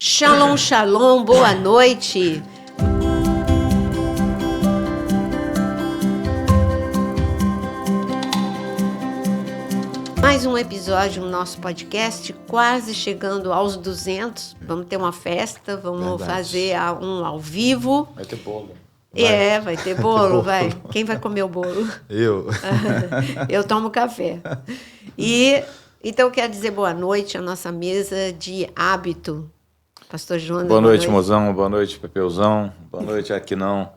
Shalom, shalom, boa noite. Mais um episódio no nosso podcast, quase chegando aos 200. Vamos ter uma festa, vamos fazer um ao vivo. Vai ter bolo. Vai ter bolo, vai. Quem vai comer o bolo? Eu. Eu tomo café. Então, eu quero dizer boa noite à nossa mesa de hábito. Pastor Jonas. Boa noite, mozão. Boa noite, Pepeuzão. Boa noite, Aquinão.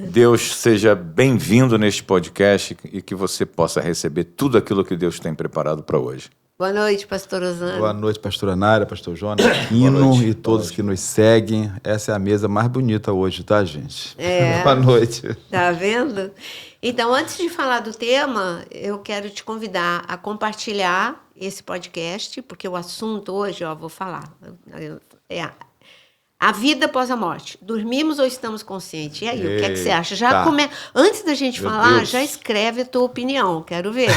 Deus seja bem-vindo neste podcast e que você possa receber tudo aquilo que Deus tem preparado para hoje. Boa noite, pastor Osana. Boa noite, pastora Nária, pastor Jonas, Aquino e todos que nos seguem. Essa é a mesa mais bonita hoje, tá, gente? Boa noite. Tá vendo? Então, antes de falar do tema, eu quero te convidar a compartilhar esse podcast, porque o assunto hoje, vou falar, é a vida após a morte. Dormimos ou estamos conscientes? E aí, o que é que você acha? Antes da gente falar, já escreve a tua opinião, quero ver.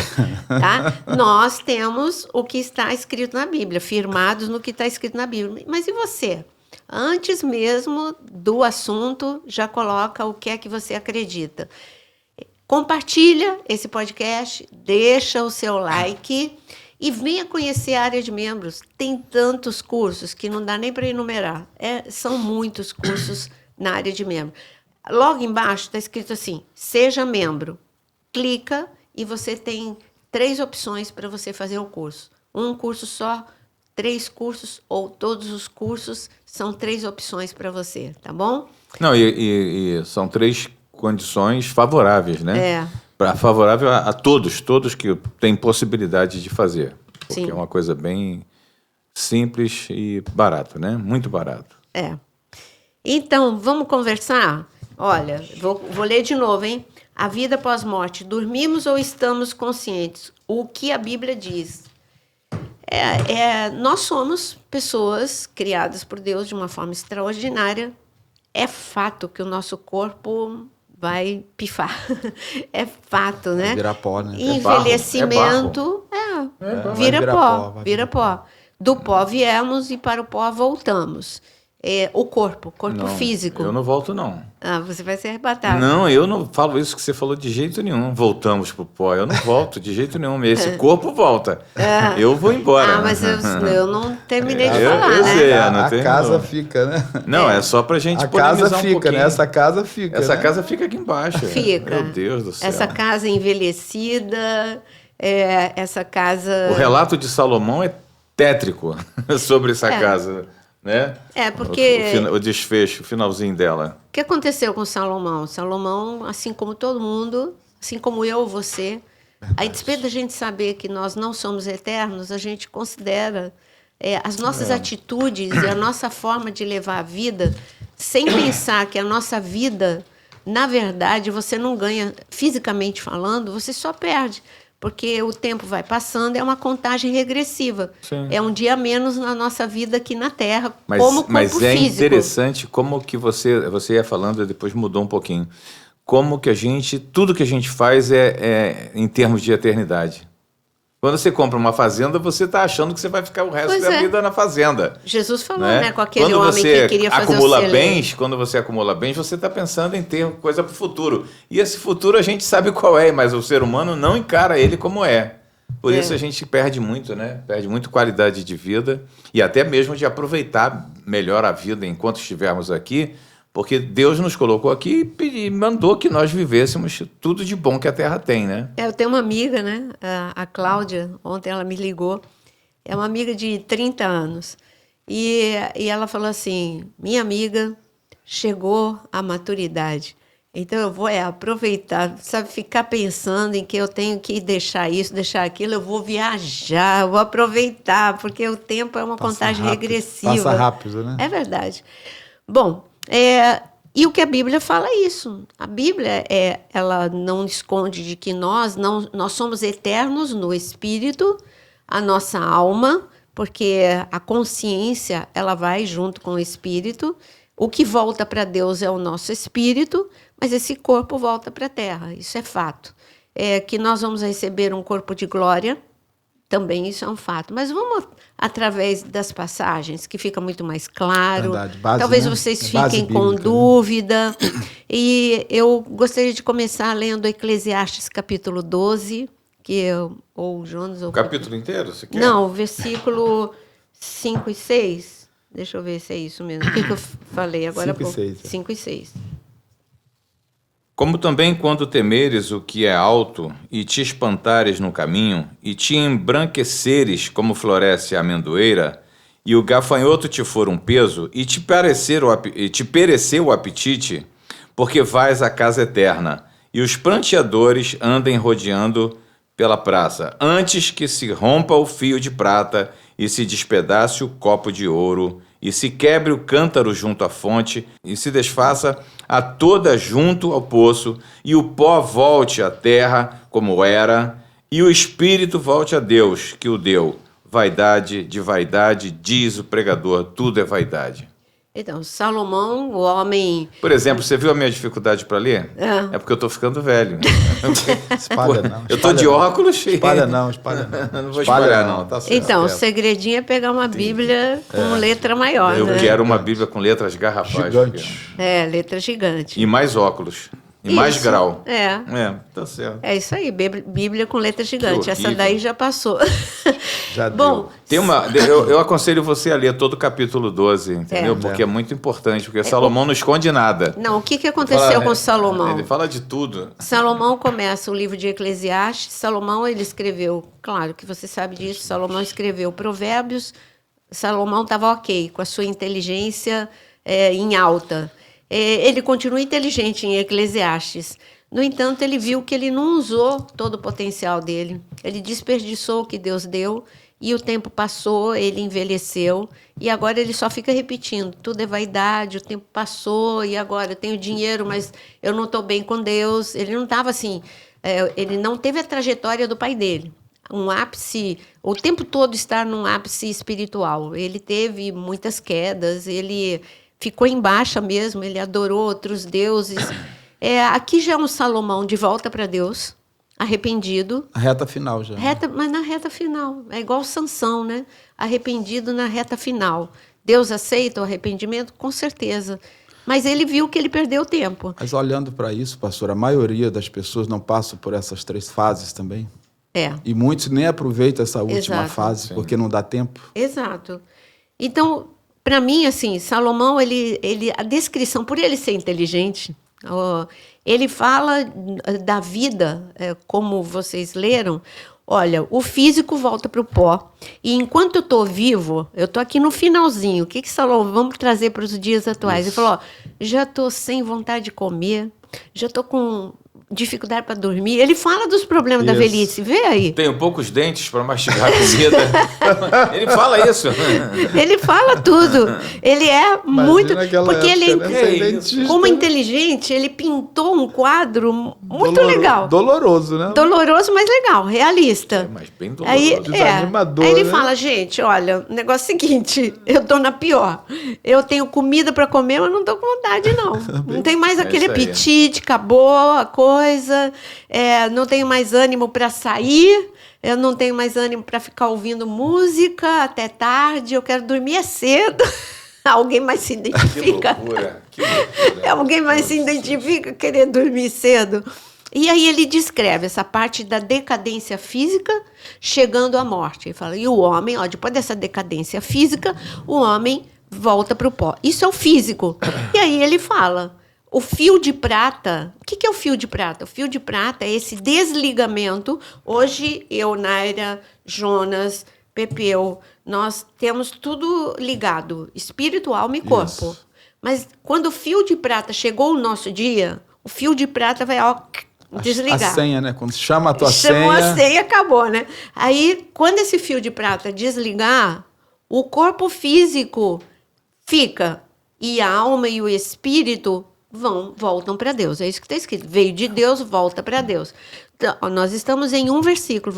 Tá? Nós temos o que está escrito na Bíblia, firmados no que está escrito na Bíblia. Mas e você? Antes mesmo do assunto, já coloca o que é que você acredita. Compartilha esse podcast, deixa o seu like e venha conhecer a área de membros. Tem tantos cursos que não dá nem para enumerar. São muitos cursos na área de membro. Logo embaixo está escrito assim, seja membro. Clica e você tem 3 opções para você fazer o curso. Um curso só, 3 cursos ou todos os cursos, são 3 opções para você, tá bom? Não, e são 3 condições favoráveis, né? Favorável a todos que têm possibilidade de fazer. Porque Sim. é uma coisa bem simples e barato, né? Muito barato. Então, vamos conversar? Olha, vou ler de novo, hein? A vida pós-morte. Dormimos ou estamos conscientes? O que a Bíblia diz? Nós somos pessoas criadas por Deus de uma forma extraordinária. É fato que o nosso corpo vai pifar. É fato, né? Vai virar pó, né? Envelhecimento, vira pó. Do pó viemos e para o pó voltamos. O corpo físico. Eu não volto, não. Você vai ser arrebatado. Não, eu não falo isso que você falou de jeito nenhum. Voltamos pro pó. Eu não volto de jeito nenhum. Esse corpo volta. Eu vou embora. Mas eu não terminei de falar, eu né? sei, A casa fica, né? Não, é só pra gente a casa fica, pouquinho. né? Essa casa fica. Essa casa fica aqui embaixo. Fica. Meu Deus do céu. Essa casa envelhecida, essa casa... O relato de Salomão é tétrico sobre essa casa, né? Porque... O desfecho, o finalzinho dela. O que aconteceu com Salomão? Salomão, assim como todo mundo, assim como eu, você, a despeito da gente saber que nós não somos eternos, a gente considera as nossas atitudes e a nossa forma de levar a vida, sem pensar que a nossa vida, na verdade, você não ganha, fisicamente falando, você só perde. Porque o tempo vai passando, é uma contagem regressiva. Sim. É um dia a menos na nossa vida aqui na Terra, Mas, como corpo mas é físico. interessante como que você ia falando e depois mudou um pouquinho. Como que tudo que a gente faz é em termos de eternidade. Quando você compra uma fazenda, você está achando que você vai ficar o resto da vida na fazenda. Jesus falou, né? Com aquele homem que queria fazer Quando você acumula bens, você está pensando em ter coisa para o futuro. E esse futuro a gente sabe qual é, mas o ser humano não encara ele como é. Por isso a gente perde muito, né? Perde muito qualidade de vida e até mesmo de aproveitar melhor a vida enquanto estivermos aqui, porque Deus nos colocou aqui e mandou que nós vivêssemos tudo de bom que a Terra tem, né? Eu tenho uma amiga, né? A Cláudia, ontem ela me ligou. É uma amiga de 30 anos. E ela falou assim, minha amiga chegou à maturidade. Então eu vou aproveitar, sabe? Ficar pensando em que eu tenho que deixar isso, deixar aquilo. Eu vou viajar, eu vou aproveitar, porque o tempo é uma contagem regressiva. Passa rápido, né? É verdade. Bom... E o que a Bíblia fala é isso. A Bíblia, ela não esconde de que nós somos eternos no espírito, a nossa alma, porque a consciência ela vai junto com o espírito. O que volta para Deus é o nosso espírito, mas esse corpo volta para a terra. Isso é fato. Que nós vamos receber um corpo de glória, Também isso é um fato. Mas vamos através das passagens, que fica muito mais claro. Verdade. Base, Talvez né? vocês Base fiquem com bíblica, dúvida. E eu gostaria de começar lendo Eclesiastes capítulo 12, ou Jonas... O capítulo inteiro, você quer? Não, versículo 5 e 6. Deixa eu ver se é isso mesmo. O que eu falei agora? 5 e 6. 5 e 6. Como também quando temeres o que é alto, e te espantares no caminho, e te embranqueceres como floresce a amendoeira, e o gafanhoto te for um peso, e te perecer o apetite, porque vais à casa eterna, e os pranteadores andem rodeando pela praça, antes que se rompa o fio de prata, e se despedace o copo de ouro, e se quebre o cântaro junto à fonte, e se desfaça a toda junto ao poço, e o pó volte à terra como era, e o espírito volte a Deus, que o deu. Vaidade de vaidade, diz o pregador, tudo é vaidade. Então, Salomão, o homem... Por exemplo, você viu a minha dificuldade para ler? É porque eu estou ficando velho. Espalha não. Eu estou de óculos. Espalha não. Não vou espalhar, não. Tá certo. Então, o segredinho é pegar uma Bíblia com letra maior, Eu né? quero uma Bíblia com letras garrafais. Gigante. Letra gigante. E mais óculos. E mais grau. É. Tá certo. É isso aí, Bíblia com letra gigante. Que Essa horrível. daí já passou. Já Bom, Eu aconselho você a ler todo o capítulo 12, entendeu? Porque é muito importante, porque Salomão não esconde nada. não, o que aconteceu com Salomão? Ele fala de tudo. Salomão começa o livro de Eclesiastes. Salomão, ele escreveu, claro que você sabe disso, Salomão escreveu Provérbios. Salomão estava ok, com a sua inteligência em alta. Ele continua inteligente em Eclesiastes. No entanto, ele viu que ele não usou todo o potencial dele. Ele desperdiçou o que Deus deu e o tempo passou, ele envelheceu e agora ele só fica repetindo. Tudo é vaidade, o tempo passou e agora eu tenho dinheiro, mas eu não estou bem com Deus. Ele não estava assim, ele não teve a trajetória do pai dele. Um ápice, o tempo todo estar num ápice espiritual. Ele teve muitas quedas, ele ficou em baixa mesmo, ele adorou outros deuses. Aqui já é um Salomão de volta para Deus, arrependido. A reta final já. Mas na reta final. É igual Sansão, né? Arrependido na reta final. Deus aceita o arrependimento? Com certeza. Mas ele viu que ele perdeu tempo. Mas olhando para isso, pastor, a maioria das pessoas não passa por essas 3 fases também? E muitos nem aproveitam essa última fase, porque não dá tempo. Exato. Então, para mim, assim, Salomão, a descrição, por ele ser inteligente, ele fala da vida, como vocês leram. Olha, o físico volta para o pó. E enquanto eu estou vivo, eu estou aqui no finalzinho. O que Salomão, vamos trazer para os dias atuais? Ele falou, já estou sem vontade de comer, já estou com dificuldade para dormir. Ele fala dos problemas da velhice, vê aí. Tenho poucos dentes para mastigar comida. Ele fala isso. Ele fala tudo. Ele é muito... Porque ele, como inteligente, ele pintou um quadro muito legal. Doloroso, né? Doloroso, mas legal, realista. Mas bem doloroso. Aí ele fala, gente, olha, o negócio é o seguinte, eu tô na pior. Eu tenho comida para comer, mas não tô com vontade, não. Não tem mais aquele apetite, acabou a coisa. Não tenho mais ânimo para sair, eu não tenho mais ânimo para ficar ouvindo música até tarde, eu quero dormir cedo. Alguém mais se identifica? Que loucura. Alguém mais se identifica querer dormir cedo? E aí ele descreve essa parte da decadência física chegando à morte. Ele fala, e o homem, depois dessa decadência física, o homem volta para o pó. Isso é o físico. E aí ele fala... O fio de prata, o que é o fio de prata? O fio de prata é esse desligamento. Hoje, eu, Naira, Jonas, Pepeu, nós temos tudo ligado, espírito, alma e corpo. Isso. Mas quando o fio de prata chegou o nosso dia, o fio de prata vai desligar. A senha, né? Quando chama a tua senha... Chamou a senha, acabou, né? Aí, quando esse fio de prata desligar, o corpo físico fica e a alma e o espírito... voltam para Deus. É isso que está escrito. Veio de Deus, volta para Deus. Nós estamos em um versículo,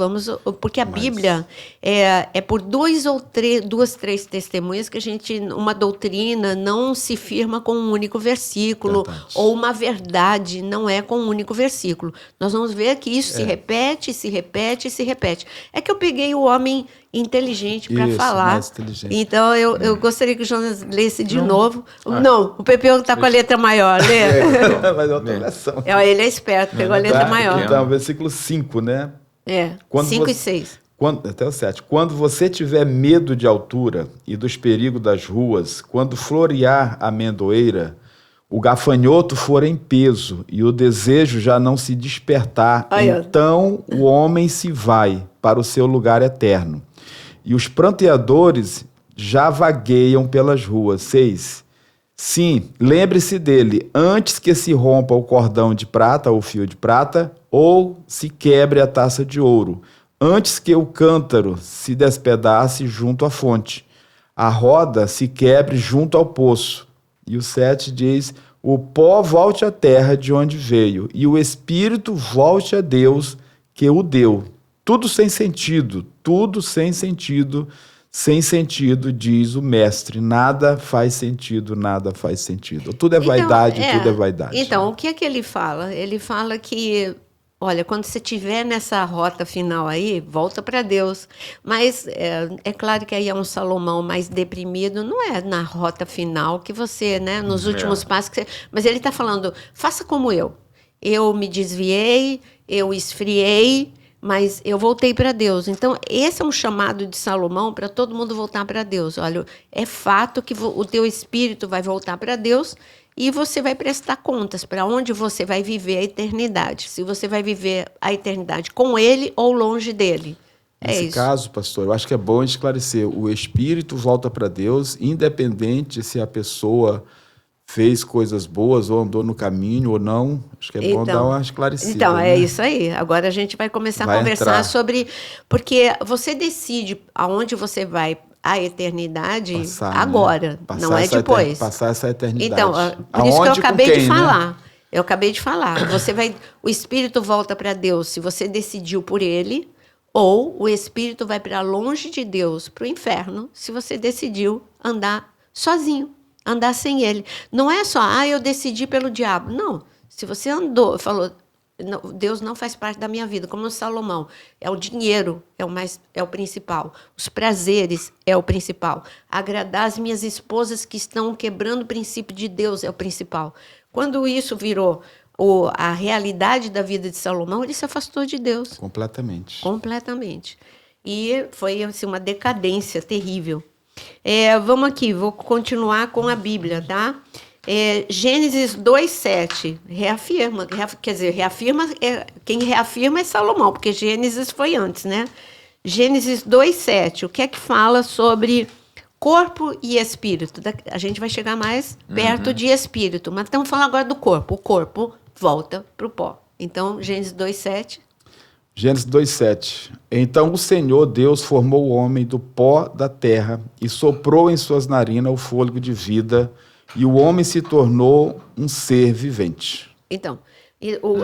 porque a Bíblia é por duas, três testemunhas que uma doutrina não se firma com um único versículo, ou uma verdade não é com um único versículo. Nós vamos ver que isso se repete, se repete, se repete. É que eu peguei o homem inteligente para falar. Então, eu gostaria que o Jonas lesse de novo. Não, o Pepeu está com a letra maior. Lê. Mas é outra versão. Ele é esperto, pegou a letra maior. Então, versículo 5, né? 5 e 6. Até o 7. Quando você tiver medo de altura e dos perigos das ruas, quando florear a amendoeira, o gafanhoto for em peso e o desejo já não se despertar, então o homem se vai para o seu lugar eterno. E os pranteadores já vagueiam pelas ruas. 6. Sim, lembre-se dele antes que se rompa o cordão de prata, ou fio de prata, ou se quebre a taça de ouro, antes que o cântaro se despedace junto à fonte, a roda se quebre junto ao poço. E o 7 diz, o pó volte à terra de onde veio, e o espírito volte a Deus que o deu. Tudo sem sentido, diz o mestre. Nada faz sentido. Tudo é vaidade, tudo é vaidade. Então, o que é que ele fala? Ele fala que, olha, quando você estiver nessa rota final aí, volta para Deus. Mas é claro que aí é um Salomão mais deprimido, não é na rota final que você, né, nos últimos passos. Mas ele está falando, faça como eu. Eu me desviei, eu esfriei, mas eu voltei para Deus. Então, esse é um chamado de Salomão para todo mundo voltar para Deus. Olha, é fato que o teu espírito vai voltar para Deus e você vai prestar contas para onde você vai viver a eternidade. Se você vai viver a eternidade com Ele ou longe dele. Nesse caso, pastor, eu acho que é bom esclarecer. O espírito volta para Deus, independente se a pessoa fez coisas boas ou andou no caminho ou não. Acho que é bom dar uma esclarecida. Então, né? É isso aí. Agora a gente vai começar a conversar sobre... Porque você decide aonde você vai a eternidade agora, não é depois. Passar essa eternidade. Então, por isso que eu acabei de falar. Né? Eu acabei de falar. O espírito volta para Deus se você decidiu por ele, ou o espírito vai para longe de Deus, para o inferno, se você decidiu andar sozinho. Andar sem ele. Não é só, eu decidi pelo diabo. Não. Se você andou, falou, não, Deus não faz parte da minha vida, como o Salomão. É o dinheiro, é o principal. Os prazeres é o principal. Agradar as minhas esposas que estão quebrando o princípio de Deus é o principal. Quando isso virou a realidade da vida de Salomão, ele se afastou de Deus. Completamente. E foi assim, uma decadência terrível. Vamos aqui, vou continuar com a Bíblia, tá? Gênesis 2:7, reafirma, quem reafirma é Salomão, porque Gênesis foi antes, né? Gênesis 2:7, o que é que fala sobre corpo e espírito? A gente vai chegar mais perto de espírito, mas estamos falando agora do corpo. O corpo volta para o pó. Então, Gênesis 2:7... Gênesis 2:7. Então o Senhor Deus formou o homem do pó da terra e soprou em suas narinas o fôlego de vida, e o homem se tornou um ser vivente. Então,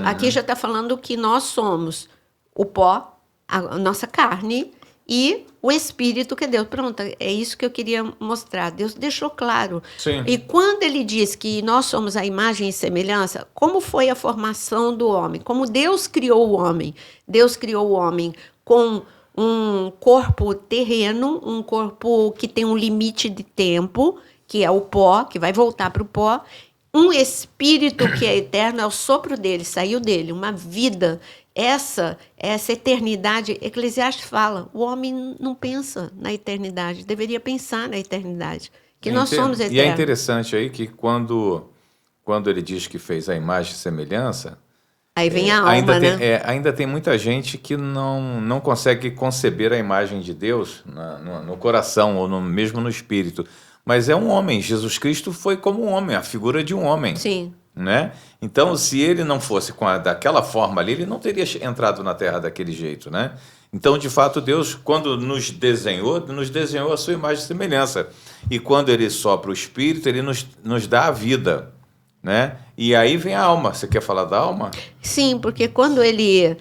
aqui já está falando que nós somos o pó, a nossa carne, e o espírito que é Deus. Pronto, é isso que eu queria mostrar. Deus deixou claro. Sim. E quando ele diz que nós somos a imagem e semelhança, como foi a formação do homem? Como Deus criou o homem? Deus criou o homem com um corpo terreno, um corpo que tem um limite de tempo, que é o pó, que vai voltar para o pó. Um espírito que é eterno, é o sopro dele, saiu dele, uma vida. Essa eternidade, Eclesiastes fala, o homem não pensa na eternidade, deveria pensar na eternidade, que nós somos eternos. E é interessante aí que quando ele diz que fez a imagem e semelhança, aí vem a alma, né? Ainda tem muita gente que não consegue conceber a imagem de Deus no coração ou mesmo no espírito, mas é um homem. Jesus Cristo foi como um homem, a figura de um homem. Sim. Né? Então, se ele não fosse daquela forma ali, ele não teria entrado na Terra daquele jeito, né? Então, de fato, Deus, quando nos desenhou a sua imagem e semelhança. E quando ele sopra o Espírito, ele nos dá a vida. né? E aí vem a alma. Você quer falar da alma? Sim, porque quando ele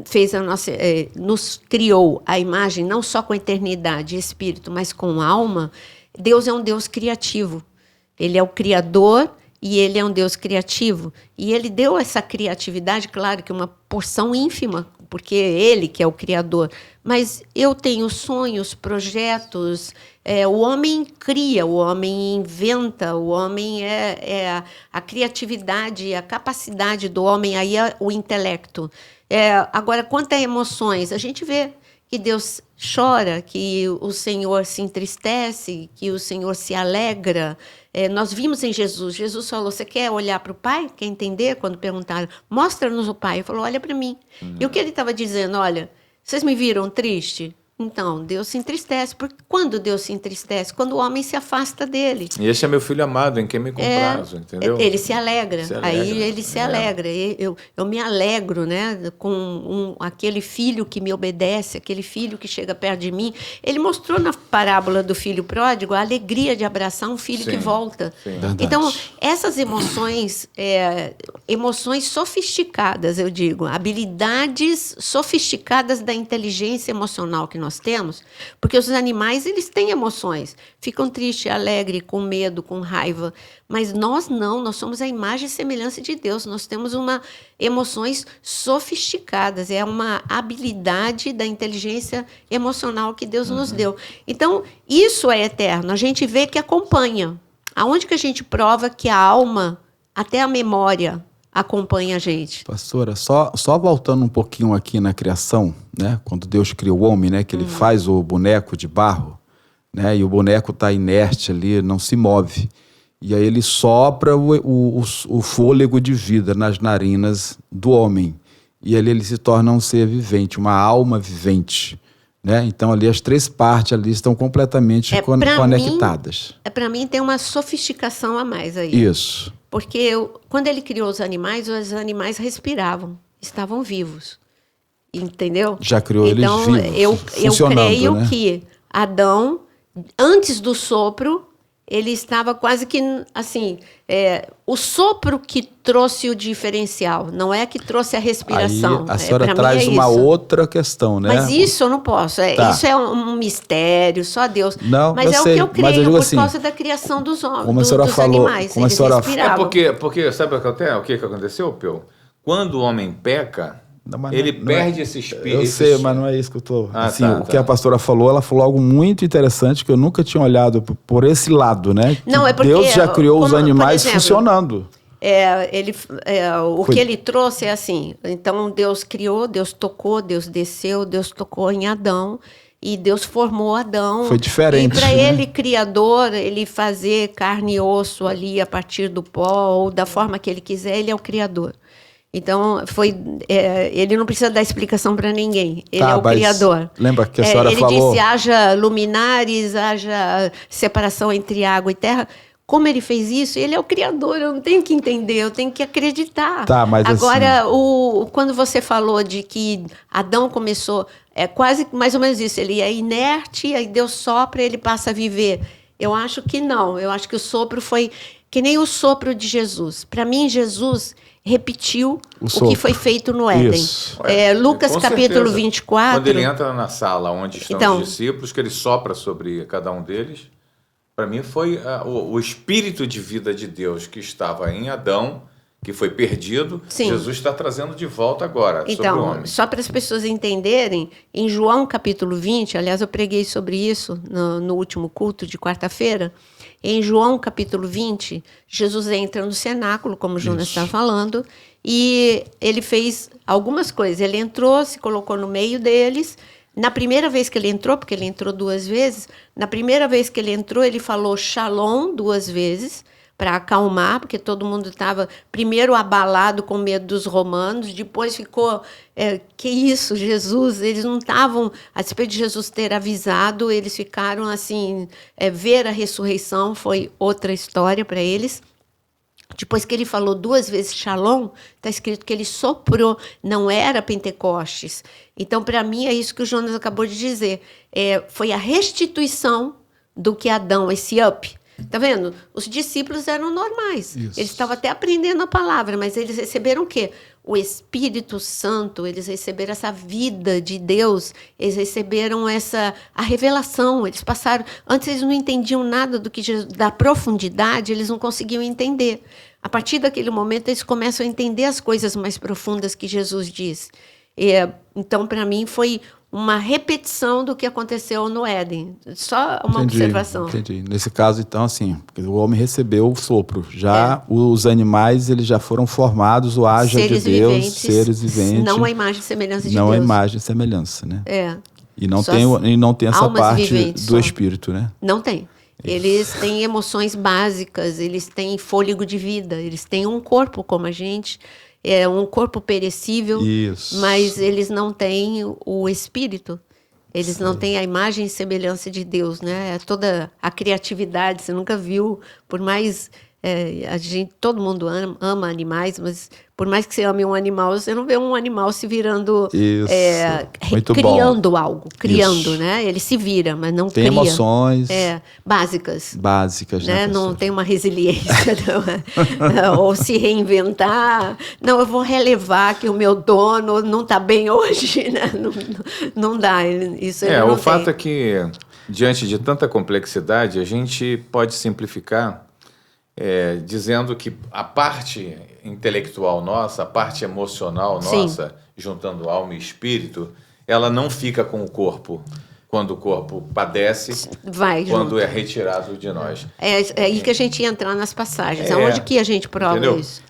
fez a nossa, nos criou a imagem, não só com eternidade e espírito, mas com alma, Deus é um Deus criativo. Ele é o Criador e ele é um Deus criativo. E ele deu essa criatividade, claro que uma porção ínfima, porque é ele que é o Criador. Mas eu tenho sonhos, projetos. O homem cria, o homem inventa, o homem é a criatividade, a capacidade do homem, aí é o intelecto. Agora, quanto a emoções, a gente vê que Deus chora, que o Senhor se entristece, que o Senhor se alegra. Nós vimos em Jesus. Jesus falou, você quer olhar para o Pai? Quer entender? Quando perguntaram, mostra-nos o Pai. Ele falou, olha para mim. E o que ele estava dizendo? Olha, vocês me viram triste? Então, Deus se entristece. Porque quando Deus se entristece? Quando o homem se afasta dele. E esse é meu filho amado, em quem me comprazo, entendeu? Ele se alegra. Aí ele se alegra. Eu me alegro, né, com aquele filho que me obedece, aquele filho que chega perto de mim. Ele mostrou na parábola do filho pródigo a alegria de abraçar um filho que volta. Sim. Então, essas emoções, emoções sofisticadas, eu digo, habilidades sofisticadas da inteligência emocional que nós temos, porque os animais, eles têm emoções, ficam tristes, alegres, com medo, com raiva, mas nós não, nós somos a imagem e semelhança de Deus, nós temos emoções sofisticadas, é uma habilidade da inteligência emocional que Deus nos deu. Então, isso é eterno, a gente vê que acompanha. Aonde que a gente prova que a alma, até a memória, acompanha a gente? Pastora, só voltando um pouquinho aqui na criação, né? Quando Deus criou o homem, né? Que ele faz o boneco de barro, né? E o boneco está inerte ali, não se move. E aí ele sopra o fôlego de vida nas narinas do homem. E ali ele se torna um ser vivente, uma alma vivente, né? Então ali as três partes ali estão completamente conectadas. Para mim tem uma sofisticação a mais aí. Isso. Porque quando ele criou os animais respiravam, estavam vivos. Entendeu? Já criou então, eles vivos, eu creio, né? que Adão, antes do sopro, ele estava quase que assim, o sopro que trouxe o diferencial, não é que trouxe a respiração. Aí a senhora traz uma outra questão, né? Mas isso eu não posso. Tá. Isso é um mistério, só Deus. Não, mas eu o sei, que eu mas creio digo por assim, causa da criação dos homens, como a senhora dos falou, animais. como a Eles senhora respiravam. Porque sabe o que aconteceu, Peu? Quando o homem peca, ele perde esse espírito. Eu sei, mas não é isso que eu estou... o que tá. a pastora falou, ela falou algo muito interessante que eu nunca tinha olhado por esse lado, né? Não, é porque... Deus já criou os animais por exemplo, funcionando. Que ele trouxe é assim, então Deus criou, Deus tocou, Deus desceu, Deus tocou em Adão e Deus formou Adão. Foi diferente. E para ele, criador, ele fazer carne e osso ali a partir do pó ou da forma que ele quiser, ele é o criador. Então, ele não precisa dar explicação para ninguém. Ele é o criador. Lembra que a senhora falou... Ele disse, haja luminares, haja separação entre água e terra. Como ele fez isso? Ele é o criador, eu não tenho que entender, eu tenho que acreditar. Tá, mas agora, assim... quando você falou de que Adão começou, quase mais ou menos isso, ele é inerte, aí Deus sopra, ele passa a viver. Eu acho que não, eu acho que o sopro foi que nem o sopro de Jesus. Para mim, Jesus repetiu o que foi feito no Éden. Lucas capítulo 24. Quando ele entra na sala onde estão os discípulos, que ele sopra sobre cada um deles, para mim foi o espírito de vida de Deus que estava em Adão, que foi perdido. Sim. Jesus está trazendo de volta agora sobre o homem. Só para as pessoas entenderem, em João capítulo 20, aliás, eu preguei sobre isso no último culto de quarta-feira. Em João capítulo 20, Jesus entra no cenáculo, como o Jonas está falando, e ele fez algumas coisas. Ele entrou, se colocou no meio deles. Na primeira vez que ele entrou, porque ele entrou 2 vezes, na primeira vez que ele entrou, ele falou shalom 2 vezes, para acalmar, porque todo mundo estava primeiro abalado com medo dos romanos, depois ficou, que isso, Jesus, eles não estavam, a despeito de Jesus ter avisado, eles ficaram assim, ver a ressurreição foi outra história para eles. Depois que ele falou 2 vezes shalom, está escrito que ele soprou, não era Pentecostes. Então, para mim, é isso que o Jonas acabou de dizer. Foi a restituição do que Adão, esse up, Tá vendo? Os discípulos eram normais. Isso. Eles estavam até aprendendo a palavra, mas eles receberam o quê? O Espírito Santo, eles receberam essa vida de Deus, eles receberam a revelação, eles passaram... Antes eles não entendiam nada do que Jesus, da profundidade, eles não conseguiam entender. A partir daquele momento, eles começam a entender as coisas mais profundas que Jesus diz. Então, para mim, foi uma repetição do que aconteceu no Éden. Só uma observação. Entendi. Nesse caso, então, assim, o homem recebeu o sopro. Já os animais, eles já foram formados, o haja de Deus, seres viventes. Não a imagem e semelhança de Deus. Não a imagem e semelhança, né? E não tem essa parte viventes, do espírito, né? Não tem. Eles têm emoções básicas, eles têm fôlego de vida, eles têm um corpo como a gente... um corpo perecível, mas eles não têm o espírito, eles não têm a imagem e semelhança de Deus, né? Toda a criatividade, você nunca viu, por mais... todo mundo ama animais, mas por mais que você ame um animal, você não vê um animal se virando, criando algo, né? Ele se vira, mas não tem cria. Emoções. Básicas. Né? Não tem uma resiliência, ou se reinventar. Não, eu vou relevar que o meu dono não está bem hoje, né? Não dá. Isso ele não o fato é que, diante de tanta complexidade, a gente pode simplificar dizendo que a parte intelectual nossa, a parte emocional nossa, juntando alma e espírito, ela não fica com o corpo quando o corpo padece, quando junto. É retirado de nós. É aí que a gente ia entrar nas passagens. Aonde que a gente prova isso?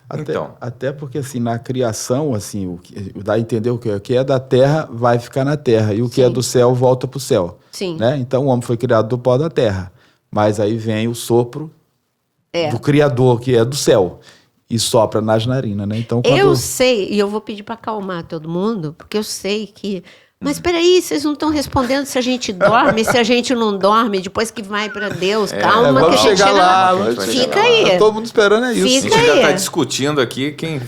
Até porque, assim, na criação, assim, dá a entender o que é da terra vai ficar na terra, e o que é do céu volta para o céu. Sim. Né? Então, o homem foi criado do pó da terra, mas aí vem o sopro do Criador, que é do céu, e sopra nas narinas, né? Então, eu sei, e eu vou pedir para acalmar todo mundo, porque eu sei que... Mas peraí, vocês não estão respondendo se a gente dorme, se a gente não dorme, depois que vai para Deus. Calma, vamos que a gente chegar lá. Fica aí. Todo mundo esperando isso. Fica a gente já está discutindo aqui quem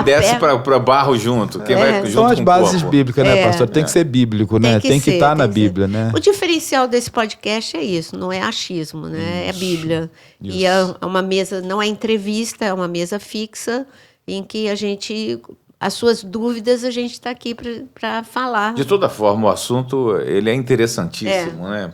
desce para barro junto, quem vai junto. São as bases bíblicas, né, pastor? Tem que ser bíblico, né? Tem que estar na Bíblia, né? O diferencial desse podcast é isso, não é achismo, né? É Bíblia. Isso. E é uma mesa, não é entrevista, é uma mesa fixa em que a gente... As suas dúvidas, a gente está aqui para falar. De toda forma, o assunto ele é interessantíssimo, né?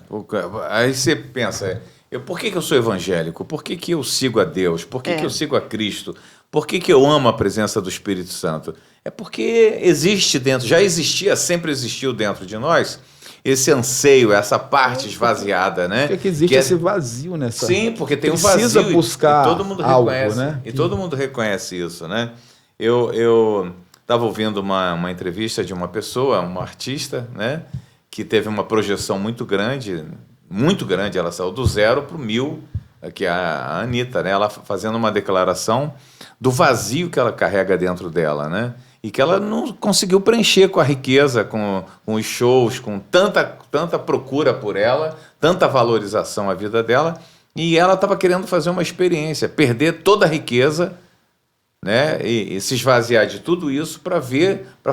Aí você pensa, por que eu sou evangélico? Por que eu sigo a Deus? Por que eu sigo a Cristo? Por que eu amo a presença do Espírito Santo? É porque existe dentro, já existia, sempre existiu dentro de nós, esse anseio, essa parte esvaziada, né? Por que existe esse vazio nessa... Sim, porque tem um vazio. Precisa buscar e todo mundo algo, reconhece, né? E todo mundo reconhece isso, né? Eu estava ouvindo uma entrevista de uma pessoa, uma artista, né, que teve uma projeção muito grande, ela saiu do 0 para o 1000, que é a Anitta, né, ela fazendo uma declaração do vazio que ela carrega dentro dela, né, e que ela não conseguiu preencher com a riqueza, com os shows, com tanta procura por ela, tanta valorização à vida dela, e ela estava querendo fazer uma experiência, perder toda a riqueza, né, e se esvaziar de tudo isso para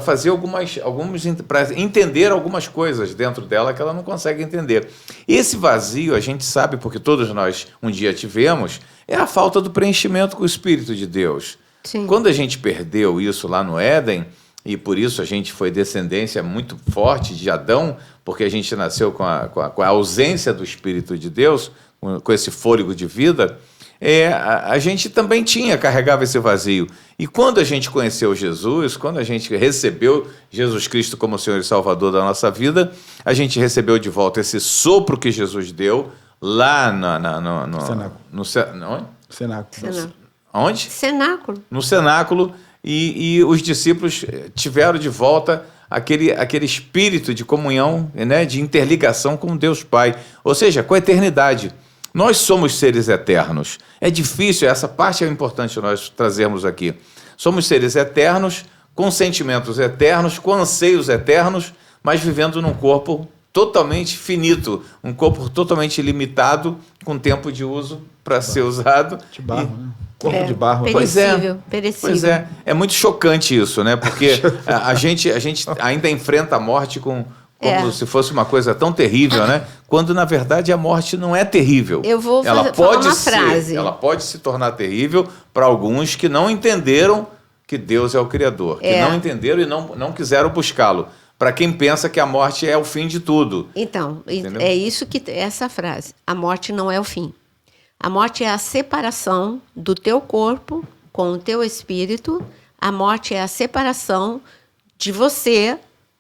fazer para entender algumas coisas dentro dela que ela não consegue entender. Esse vazio, a gente sabe, porque todos nós um dia tivemos, é a falta do preenchimento com o Espírito de Deus. Sim. Quando a gente perdeu isso lá no Éden, e por isso a gente foi descendência muito forte de Adão, porque a gente nasceu com a ausência do Espírito de Deus, com esse fôlego de vida, a gente também carregava esse vazio. E quando a gente conheceu Jesus, quando a gente recebeu Jesus Cristo como Senhor e Salvador da nossa vida, a gente recebeu de volta esse sopro que Jesus deu lá no cenáculo. Onde? Cenáculo. No cenáculo, e os discípulos tiveram de volta aquele espírito de comunhão, né, de interligação com Deus Pai, ou seja, com a eternidade. Nós somos seres eternos. É difícil, essa parte é importante nós trazermos aqui. Somos seres eternos, com sentimentos eternos, com anseios eternos, mas vivendo num corpo totalmente finito, um corpo totalmente limitado, com tempo de uso para ser usado. De barro, né? Corpo de barro. Perecível. Pois é muito chocante isso, né? Porque a gente ainda enfrenta a morte com como se fosse uma coisa tão terrível, né? Quando, na verdade, a morte não é terrível. Eu vou falar uma frase. Ela pode se tornar terrível para alguns que não entenderam que Deus é o Criador, que não entenderam e não quiseram buscá-lo. Para quem pensa que a morte é o fim de tudo. Então, entendeu? é isso que essa frase. A morte não é o fim. A morte é a separação do teu corpo com o teu espírito. A morte é a separação de você,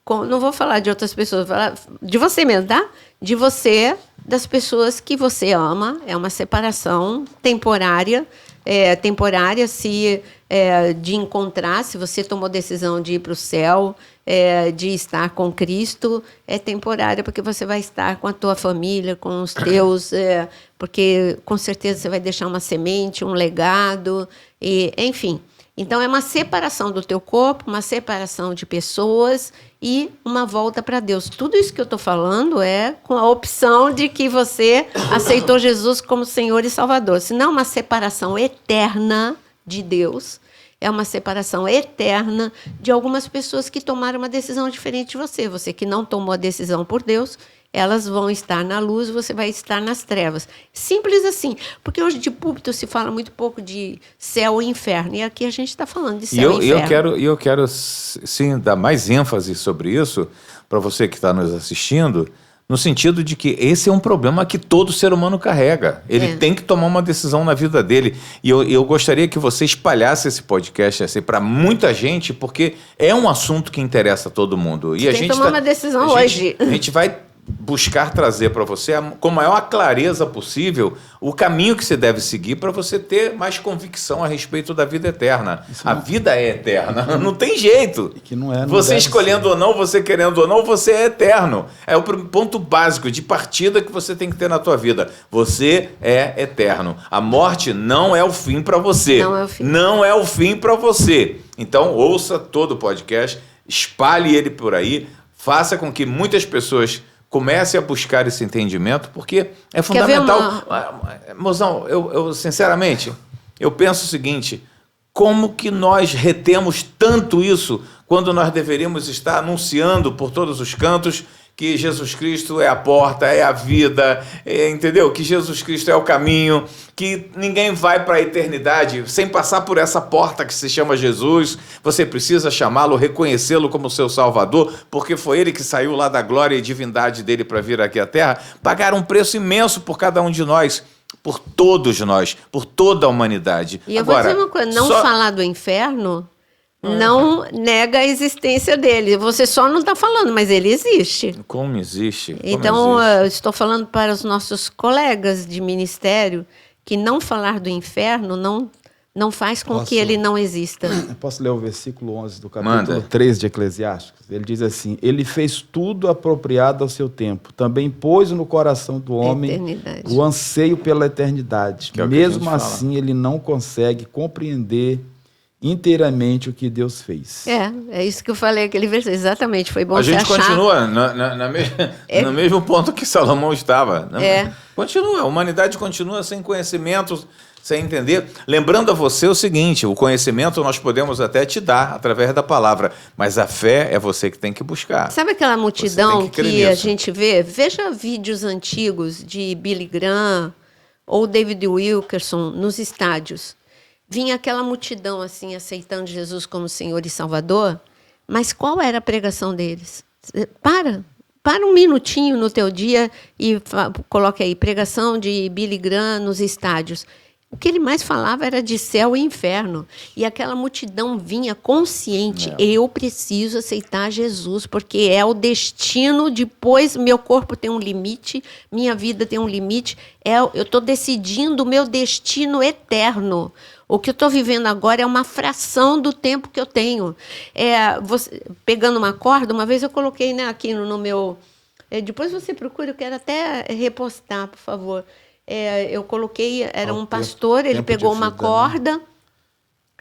não vou falar de outras pessoas, vou falar de você mesmo, tá? De você, das pessoas que você ama. É uma separação temporária, de encontrar, se você tomou decisão de ir para o céu, de estar com Cristo, é temporária, porque você vai estar com a tua família, com os teus, porque com certeza você vai deixar uma semente, um legado, enfim. Então, é uma separação do teu corpo, uma separação de pessoas e uma volta para Deus. Tudo isso que eu estou falando é com a opção de que você aceitou Jesus como Senhor e Salvador. Senão, uma separação eterna de Deus, é uma separação eterna de algumas pessoas que tomaram uma decisão diferente de você. Você que não tomou a decisão por Deus, elas vão estar na luz, você vai estar nas trevas. Simples assim. Porque hoje de púlpito se fala muito pouco de céu e inferno. E aqui a gente está falando de céu e inferno. Eu quero, sim, dar mais ênfase sobre isso para você que está nos assistindo, no sentido de que esse é um problema que todo ser humano carrega. Ele tem que tomar uma decisão na vida dele. E eu gostaria que você espalhasse esse podcast assim, para muita gente, porque é um assunto que interessa a todo mundo. E tem que tomar uma decisão hoje. A gente vai buscar trazer para você, com a maior clareza possível, o caminho que você deve seguir para você ter mais convicção a respeito da vida eterna. A vida é eterna, não tem jeito. Que não você escolhendo ou não, você querendo ou não, você é eterno. É o ponto básico de partida que você tem que ter na tua vida. Você é eterno. A morte não é o fim para você. Não é o fim. Não é o fim para você. Então, ouça todo o podcast, espalhe ele por aí, faça com que muitas pessoas comece a buscar esse entendimento, porque é fundamental. Mozão, eu sinceramente, eu penso o seguinte: como que nós retemos tanto isso quando nós deveríamos estar anunciando por todos os cantos que Jesus Cristo é a porta, é a vida, entendeu? Que Jesus Cristo é o caminho, que ninguém vai para a eternidade sem passar por essa porta que se chama Jesus. Você precisa chamá-lo, reconhecê-lo como seu Salvador, porque foi ele que saiu lá da glória e divindade dele para vir aqui à Terra, pagar um preço imenso por cada um de nós, por todos nós, por toda a humanidade. E eu vou dizer uma coisa, falar do inferno não nega a existência dele. Você só não está falando, mas ele existe. Como existe? Então, eu estou falando para os nossos colegas de ministério que não falar do inferno não faz com que ele não exista. Posso ler o versículo 11 do capítulo 3 de Eclesiásticos? Ele diz assim: ele fez tudo apropriado ao seu tempo, também pôs no coração do homem o anseio pela eternidade. Mesmo assim, ele não consegue compreender inteiramente o que Deus fez. É isso que eu falei, aquele versículo. Exatamente, foi bom a você gente achar. Continua no mesmo ponto que Salomão estava. Continua, a humanidade continua sem conhecimento, sem entender. Lembrando a você o seguinte: o conhecimento nós podemos até te dar através da palavra, mas a fé é você que tem que buscar. Sabe aquela multidão que a gente vê? Veja vídeos antigos de Billy Graham ou David Wilkerson nos estádios. Vinha aquela multidão assim, aceitando Jesus como Senhor e Salvador, mas qual era a pregação deles? Para um minutinho no teu dia e coloque aí, pregação de Billy Graham nos estádios. O que ele mais falava era de céu e inferno. E aquela multidão vinha consciente. Eu preciso aceitar Jesus, porque é o destino. Depois, meu corpo tem um limite, minha vida tem um limite. Eu estou decidindo o meu destino eterno. O que eu estou vivendo agora é uma fração do tempo que eu tenho. Pegando uma corda, uma vez eu coloquei aqui no meu... depois você procura, eu quero até repostar, por favor. Eu coloquei, era um pastor, ele pegou uma corda,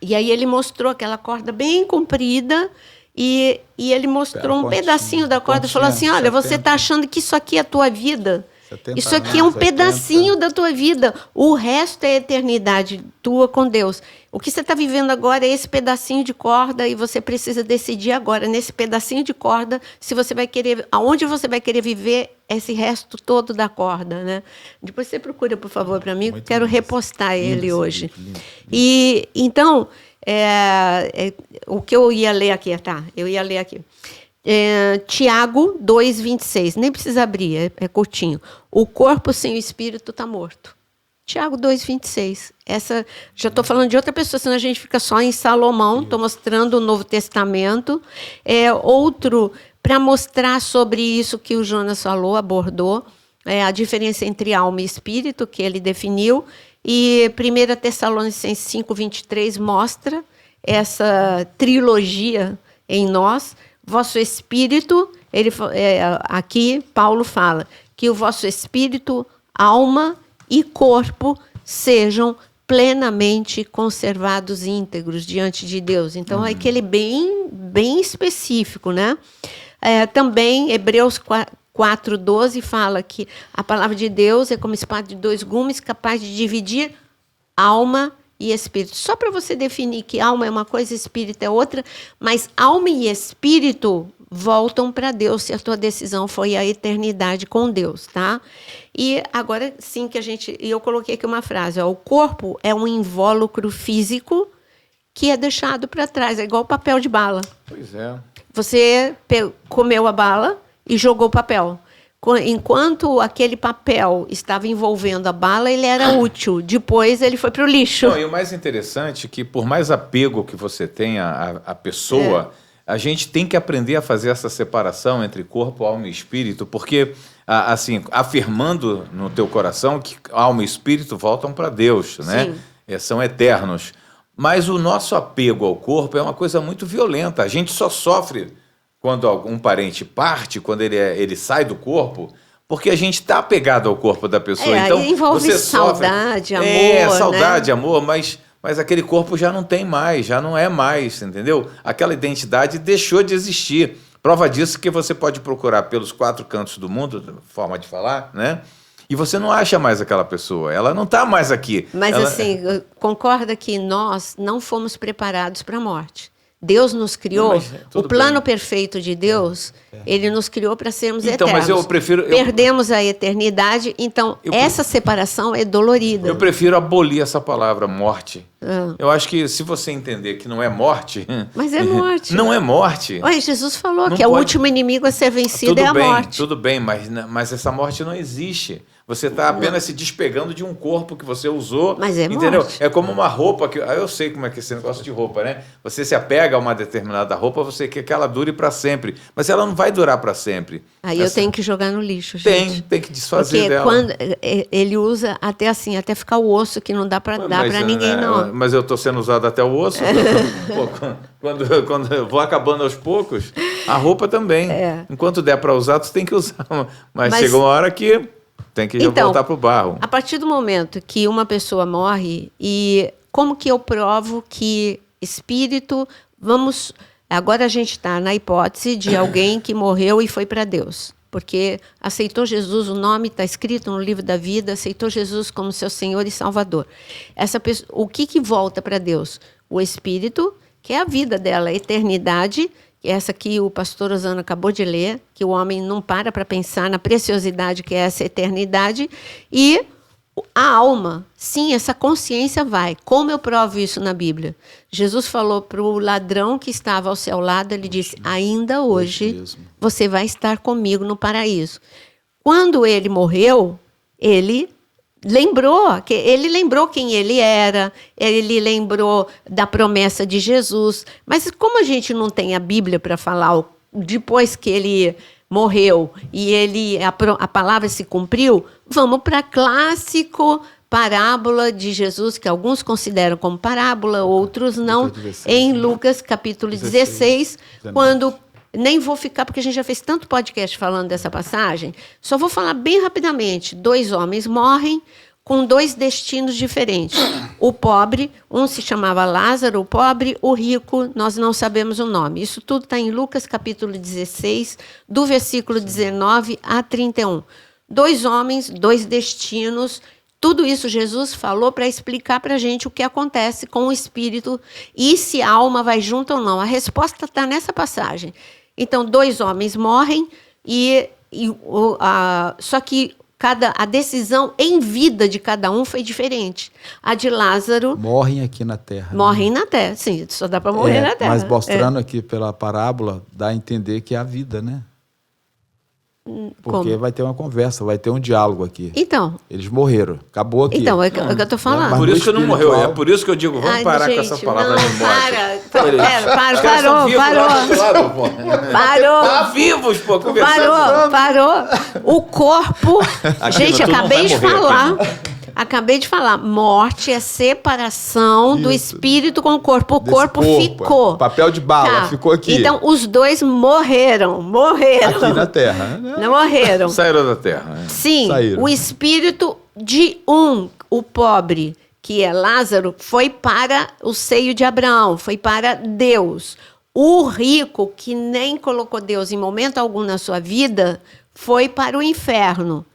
e aí ele mostrou aquela corda bem comprida, e ele mostrou um pedacinho da corda e falou assim: olha, você está achando que isso aqui é a tua vida. 70 Isso aqui é um anos, 80. pedacinho da tua vida. O resto é eternidade tua com Deus. O que você está vivendo agora é esse pedacinho de corda e você precisa decidir agora, nesse pedacinho de corda, se você vai querer, aonde você vai querer viver esse resto todo da corda, né? Depois você procura, por favor, para mim, Muito quero lindo. repostar Lindo ele esse hoje. livro, lindo. E então, o que eu ia ler aqui, tá? Eu ia ler aqui. Tiago 2,26. Nem precisa abrir, é curtinho. O corpo sem o espírito está morto. Tiago 2,26. Essa, já estou falando de outra pessoa, senão a gente fica só em Salomão. Estou mostrando o Novo Testamento. Outro, para mostrar sobre isso que o Jonas falou, abordou, a diferença entre alma e espírito, que ele definiu. E 1 Tessalonicenses 5,23 mostra essa trilogia em nós. Vosso espírito, aqui Paulo fala que o vosso espírito, alma e corpo sejam plenamente conservados íntegros diante de Deus. Então, é aquele bem específico, né? Também, Hebreus 4,12 fala que a palavra de Deus é como espada de dois gumes, capaz de dividir alma e espírito. Só para você definir que alma é uma coisa, espírito é outra, mas alma e espírito voltam para Deus se a tua decisão foi a eternidade com Deus, tá? E agora sim eu coloquei aqui uma frase, o corpo é um invólucro físico que é deixado para trás, é igual papel de bala. Pois é. Você comeu a bala e jogou o papel. Enquanto aquele papel estava envolvendo a bala, ele era útil. Depois ele foi para o lixo. Não, e o mais interessante é que, por mais apego que você tenha à pessoa, a gente tem que aprender a fazer essa separação entre corpo, alma e espírito, porque, assim, afirmando no teu coração que alma e espírito voltam para Deus, né? São eternos. Mas o nosso apego ao corpo é uma coisa muito violenta. A gente só sofre quando um parente parte, quando ele sai do corpo, porque a gente está apegado ao corpo da pessoa. Então, envolve você saudade, sofre, amor. Saudade, né? amor, mas aquele corpo já não tem mais, já não é mais, entendeu? Aquela identidade deixou de existir. Prova disso que você pode procurar pelos 4 cantos do mundo, forma de falar, né? E você não acha mais aquela pessoa, ela não está mais aqui. Mas assim, concorda que nós não fomos preparados para a morte. Deus nos criou, o plano perfeito de Deus, ele nos criou para sermos eternos. Mas eu prefiro... Perdemos a eternidade, então essa separação é dolorida. Eu prefiro abolir essa palavra, morte. Eu acho que se você entender que não é morte... Mas é morte. Não é morte. Olha, Jesus falou não que pode... o último inimigo a ser vencido é a morte. Tudo bem, mas essa morte não existe. Você está apenas se despegando de um corpo que você usou. Mas é entendeu? morte. É como uma roupa que... eu sei como é que é esse negócio de roupa, né? Você se apega a uma determinada roupa, você quer que ela dure para sempre. Mas ela não vai durar para sempre. Aí eu tenho que jogar no lixo, gente. Tem que desfazer porque dela. Quando ele usa até assim, até ficar o osso, que não dá para dar para ninguém, não. Mas eu estou sendo usado até o osso. Quando eu vou acabando aos poucos, a roupa também. Enquanto der para usar, tu tem que usar. Mas chega uma hora que tem que voltar para o barro. A partir do momento que uma pessoa morre, e como que eu provo que espírito... Agora a gente está na hipótese de alguém que morreu e foi para Deus. Porque aceitou Jesus, o nome está escrito no livro da vida, aceitou Jesus como seu Senhor e Salvador. Essa pessoa, o que volta para Deus? O espírito, que é a vida dela, a eternidade, essa que o pastor Osana acabou de ler, que o homem não para pensar na preciosidade que é essa eternidade, e a alma, sim, essa consciência vai. Como eu provo isso na Bíblia? Jesus falou para o ladrão que estava ao seu lado, ele disse, ainda hoje você vai estar comigo no paraíso. Quando ele morreu, ele lembrou quem ele era, ele lembrou da promessa de Jesus. Mas como a gente não tem a Bíblia para falar depois que ele morreu e a palavra se cumpriu, vamos para a clássico parábola de Jesus, que alguns consideram como parábola, outros não, em Lucas capítulo 16, quando... Nem vou ficar, porque a gente já fez tanto podcast falando dessa passagem. Só vou falar bem rapidamente. 2 homens morrem com 2 destinos diferentes. O pobre, um se chamava Lázaro, o pobre, o rico, nós não sabemos o nome. Isso tudo está em Lucas capítulo 16, do versículo 19 a 31. 2 homens, 2 destinos. Tudo isso Jesus falou para explicar para a gente o que acontece com o espírito e se a alma vai junto ou não. A resposta está nessa passagem. Então, 2 homens morrem só que a decisão em vida de cada um foi diferente. A de Lázaro... Morrem aqui na terra. Morrem na terra, sim. Só dá para morrer na terra. Mas mostrando aqui pela parábola, dá a entender que é a vida, né? Porque vai ter uma conversa, vai ter um diálogo aqui. Então... Eles morreram. Acabou aqui. Então, é o que eu estou falando. Por isso que não morreu. É por isso que eu digo, vamos parar com essa palavra de morte. Parou. Tá vivos, pô, Parou. O corpo... Gente, acabei de falar. Morte é separação do espírito com o corpo. O corpo ficou. Papel de bala, ficou aqui. Então, os 2 morreram. Aqui na terra. Não morreram. Saíram da terra. Sim, o espírito de o pobre, que é Lázaro, foi para o seio de Abraão, foi para Deus. O rico, que nem colocou Deus em momento algum na sua vida, foi para o inferno.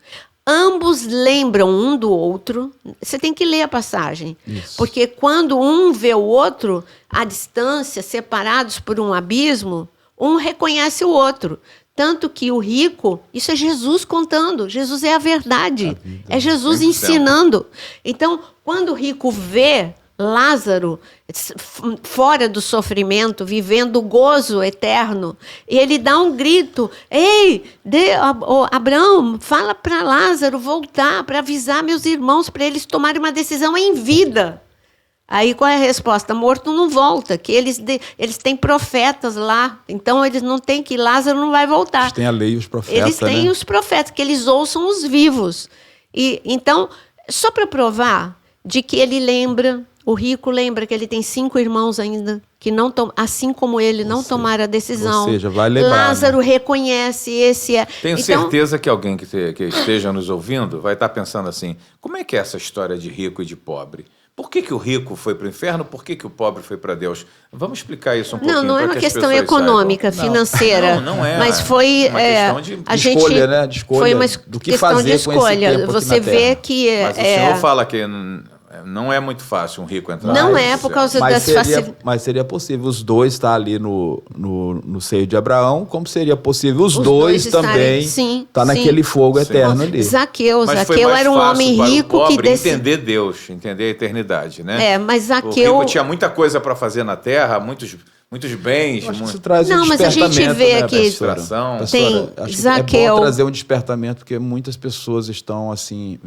Ambos lembram um do outro. Você tem que ler a passagem. Isso. Porque quando um vê o outro, à distância, separados por um abismo, um reconhece o outro. Tanto que o rico, isso é Jesus contando. Jesus é a verdade. É Jesus ensinando. Então, quando o rico vê Lázaro fora do sofrimento, vivendo o gozo eterno, e ele dá um grito: ei, Abraão, fala para Lázaro voltar, para avisar meus irmãos, para eles tomarem uma decisão em vida. Aí qual é a resposta? Morto não volta, que eles têm profetas lá, então eles não têm que Lázaro não vai voltar. Eles têm a lei e os profetas. Eles têm os profetas, que eles ouçam os vivos. E então, só para provar de que ele lembra, o rico lembra que ele tem 5 irmãos ainda, que não assim como ele, não tomaram a decisão. Ou seja, vai lembrar. Lázaro reconhece, esse é... Tenho certeza que alguém que esteja nos ouvindo vai estar pensando assim, como é que é essa história de rico e de pobre? Por que o rico foi para o inferno? Por que o pobre foi para Deus? Vamos explicar isso um pouquinho. Não é uma questão econômica, financeira. Não é. Mas foi uma questão de escolha, né? De escolha, foi uma do que fazer de escolha. Com esse tempo Você aqui na vê terra. que Mas o senhor fala que não é muito fácil um rico entrar. Não é por causa das facilidades. Mas seria possível os 2 estar ali no seio de Abraão, como seria possível os dois também estar naquele fogo eterno ali. Zaqueu era um homem rico que entender Deus, entender a eternidade, né? Mas Zaqueu... O rico tinha muita coisa para fazer na terra, muitos bens. Isso traz não, mas a gente vê aqui. Tem Zaqueu. É bom trazer um despertamento, porque muitas pessoas estão assim,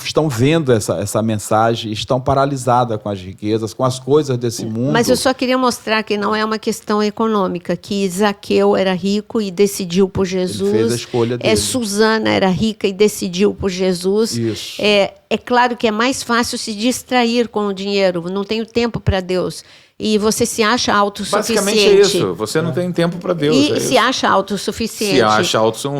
estão vendo essa mensagem, estão paralisadas com as riquezas, com as coisas desse mundo. Mas eu só queria mostrar que não é uma questão econômica, que Zaqueu era rico e decidiu por Jesus. Ele fez a escolha dele. Susana era rica e decidiu por Jesus. Isso. É claro que é mais fácil se distrair com o dinheiro, não tenho tempo para Deus. E você se acha autossuficiente. Basicamente é isso. Você não tem tempo para Deus. E se acha autossuficiente.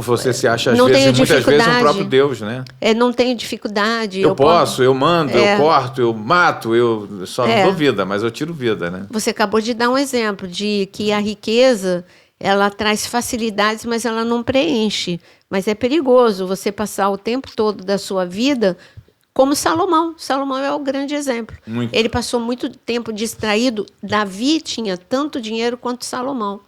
Você se acha, às vezes, muitas vezes, um próprio Deus, né? Não tenho dificuldade. Eu posso, eu mando, eu corto, eu mato, eu só não dou vida, mas eu tiro vida, né? Você acabou de dar um exemplo de que a riqueza, ela traz facilidades, mas ela não preenche. Mas é perigoso você passar o tempo todo da sua vida... Como Salomão. Salomão é o grande exemplo. Muito. Ele passou muito tempo distraído. Davi tinha tanto dinheiro quanto Salomão.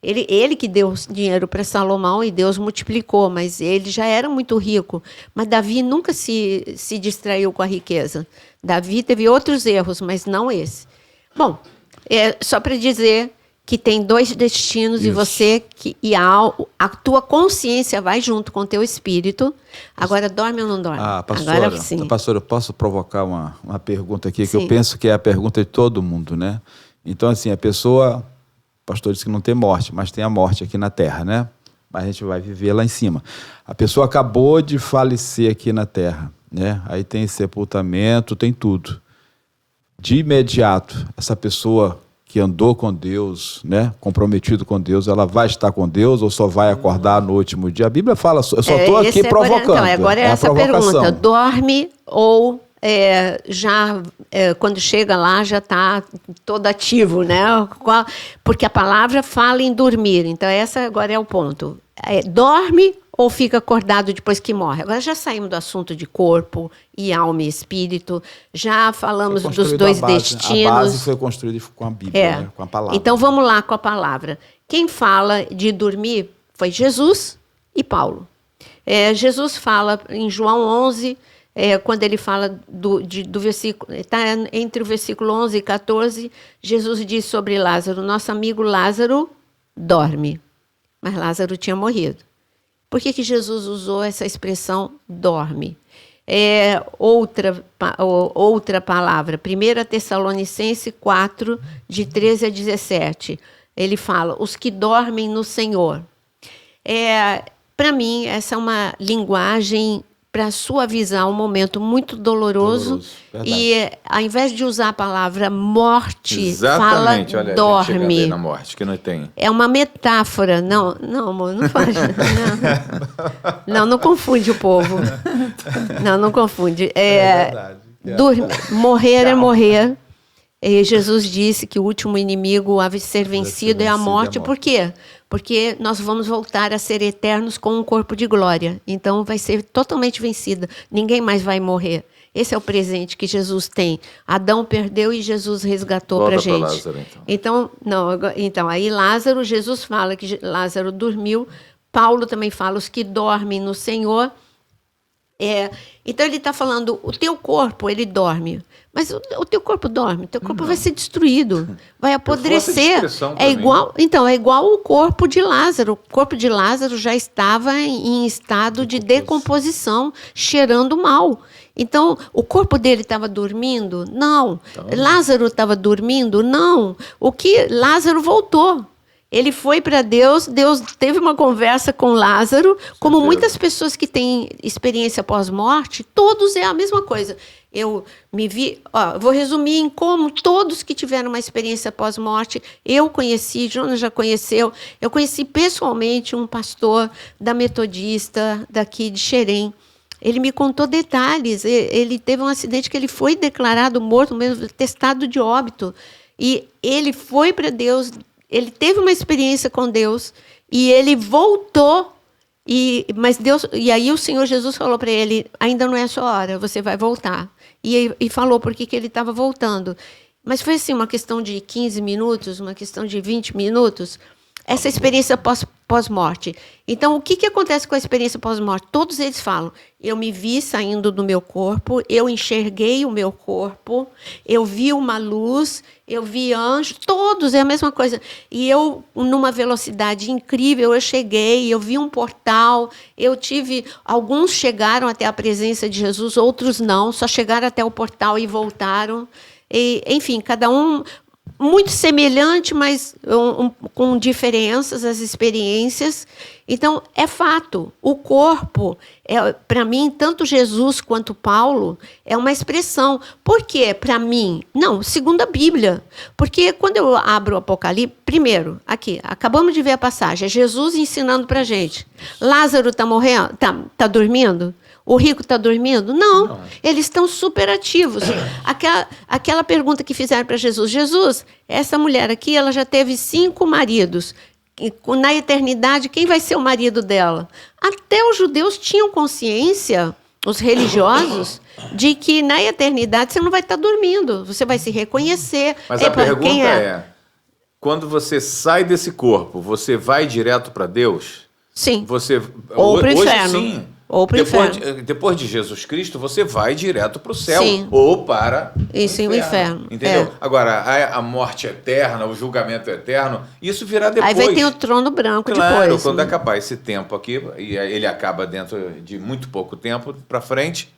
Ele que deu dinheiro para Salomão e Deus multiplicou, mas ele já era muito rico. Mas Davi nunca se distraiu com a riqueza. Davi teve outros erros, mas não esse. Bom, só para dizer que tem 2 destinos. Isso. E você a tua consciência vai junto com o teu espírito. Agora dorme ou não dorme? Pastora, eu posso provocar uma pergunta aqui, que eu penso que é a pergunta de todo mundo, né? Então, assim, a pessoa, o pastor disse que não tem morte, mas tem a morte aqui na terra, né? Mas a gente vai viver lá em cima. A pessoa acabou de falecer aqui na terra, né? Aí tem sepultamento, tem tudo. De imediato, essa pessoa que andou com Deus, né, comprometido com Deus, ela vai estar com Deus ou só vai acordar no último dia? A Bíblia fala, eu só estou aqui provocando. Agora é essa pergunta, dorme ou quando chega lá já está todo ativo, né? Porque a palavra fala em dormir, então essa agora é o ponto. Dorme ou fica acordado depois que morre. Agora já saímos do assunto de corpo e alma e espírito, já falamos dos dois destinos. A base foi construída com a Bíblia, né? Com a palavra. Então vamos lá com a palavra. Quem fala de dormir foi Jesus e Paulo. Jesus fala em João 11, quando ele fala do versículo, está entre o versículo 11 e 14, Jesus diz sobre Lázaro: nosso amigo Lázaro dorme. Mas Lázaro tinha morrido. Por que Jesus usou essa expressão dorme? Outra palavra, 1 Tessalonicenses 4, de 13 a 17. Ele fala, os que dormem no Senhor. Para mim, essa é uma linguagem para suavizar um momento muito doloroso. E ao invés de usar a palavra morte, exatamente, fala olha, dorme. Na morte, que não tem. É uma metáfora. Não, amor, não faz. Não confunde o povo. Não confunde. Verdade. Morrer é morrer. E Jesus disse que o último inimigo a ser vencido é a morte. Por quê? Porque nós vamos voltar a ser eternos com um corpo de glória. Então vai ser totalmente vencida. Ninguém mais vai morrer. Esse é o presente que Jesus tem. Adão perdeu e Jesus resgatou para a gente. Lázaro, então, aí Lázaro, Jesus fala que Lázaro dormiu. Paulo também fala, os que dormem no Senhor. Então ele está falando, o teu corpo, ele dorme. Mas o teu corpo dorme, o teu corpo vai ser destruído, vai apodrecer. É igual o corpo de Lázaro. O corpo de Lázaro já estava em estado de decomposição, cheirando mal. Então, o corpo dele estava dormindo? Não. Lázaro estava dormindo? Não. Lázaro voltou. Ele foi para Deus, Deus teve uma conversa com Lázaro, como muitas pessoas que têm experiência pós-morte, todos é a mesma coisa. Eu me vi, vou resumir em como todos que tiveram uma experiência pós-morte, eu conheci, Jonas já conheceu, eu conheci pessoalmente um pastor da Metodista daqui de Xerém. Ele me contou detalhes, ele teve um acidente que ele foi declarado morto, mesmo testado de óbito, e ele foi para Deus. Ele teve uma experiência com Deus e ele voltou. E aí o Senhor Jesus falou para ele, ainda não é a sua hora, você vai voltar. E falou por que ele estava voltando. Mas foi assim, uma questão de 15 minutos, uma questão de 20 minutos. Essa experiência pós-morte. Então, o que acontece com a experiência pós-morte? Todos eles falam, eu me vi saindo do meu corpo, eu enxerguei o meu corpo, eu vi uma luz, eu vi anjos, todos é a mesma coisa. E eu, numa velocidade incrível, eu cheguei, eu vi um portal, alguns chegaram até a presença de Jesus, outros não, só chegaram até o portal e voltaram. E, enfim, cada um muito semelhante, mas com diferenças, as experiências. Então, é fato. O corpo, para mim, tanto Jesus quanto Paulo, é uma expressão. Por quê? Para mim? Não, segundo a Bíblia. Porque quando eu abro o Apocalipse, primeiro, aqui, acabamos de ver a passagem, é Jesus ensinando para a gente. Lázaro está morrendo? Tá dormindo? O rico está dormindo? Não, eles estão super ativos. Aquela pergunta que fizeram para Jesus, Jesus, essa mulher aqui, ela já teve 5 maridos. Na eternidade, quem vai ser o marido dela? Até os judeus tinham consciência, os religiosos, de que na eternidade você não vai estar dormindo, você vai se reconhecer. Mas a pergunta quando você sai desse corpo, você vai direto para Deus? Sim. Ou para o inferno. Sim. Ou para o inferno. Depois de Jesus Cristo, você vai direto para o céu. Sim. Ou para o inferno. Entendeu? Agora, a morte eterna, o julgamento eterno, isso virá depois. Aí vai ter o trono branco depois. Quando acabar esse tempo aqui, e ele acaba dentro de muito pouco tempo para frente,